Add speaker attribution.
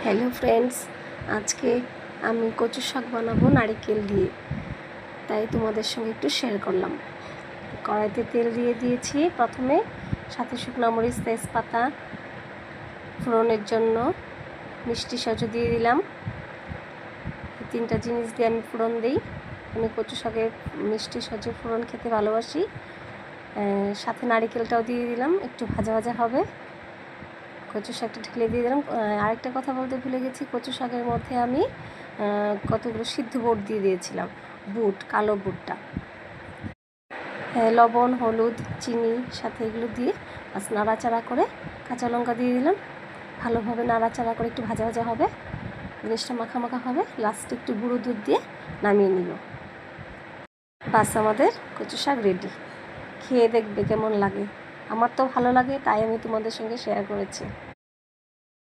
Speaker 1: Hello friends, আজকে আমি কচু শাক বানাবো নারকেল দিয়ে, তাই তোমাদের সঙ্গে একটু শেয়ার করলাম। কড়াইতে তেল দিয়ে দিয়েছি প্রথমে, সাথে শুকনো মরিচ, তেজপাতা, ফোড়নের জন্য মিষ্টি সজু দিয়ে দিলাম। এই তিনটা জিনিস দিয়ে আমি ফোড়ন দিই। আমি কচু শাকের মিষ্টি সজু ফোড়ন খেতে ভালোবাসি। সাথে নারকেলটাও দিয়ে দিলাম, একটু ভাজা ভাজা হবে। কচু শাকটা ঢেলে দিয়ে দিলাম। আরেকটা কথা বলতে ভুলে গেছি, কচু শাকের মধ্যে আমি কতগুলো সিদ্ধ বুট দিয়ে দিয়েছিলাম, বুট, কালো বুটটা। লবণ, হলুদ, চিনি সাথে এগুলো দিয়ে নাড়াচাড়া করে কাঁচা লঙ্কা দিয়ে দিলাম। ভালোভাবে নাড়াচাড়া করে একটু ভাজা ভাজা হবে, জিনিসটা মাখা মাখা হবে। লাস্টে একটু গুঁড়ো দুধ দিয়ে নামিয়ে নিব। বাস, আমাদের কচু শাক রেডি। খেয়ে দেখবে কেমন লাগে। আমার তো ভালো লাগে, তাই আমি তোমাদের সঙ্গে শেয়ার করেছি।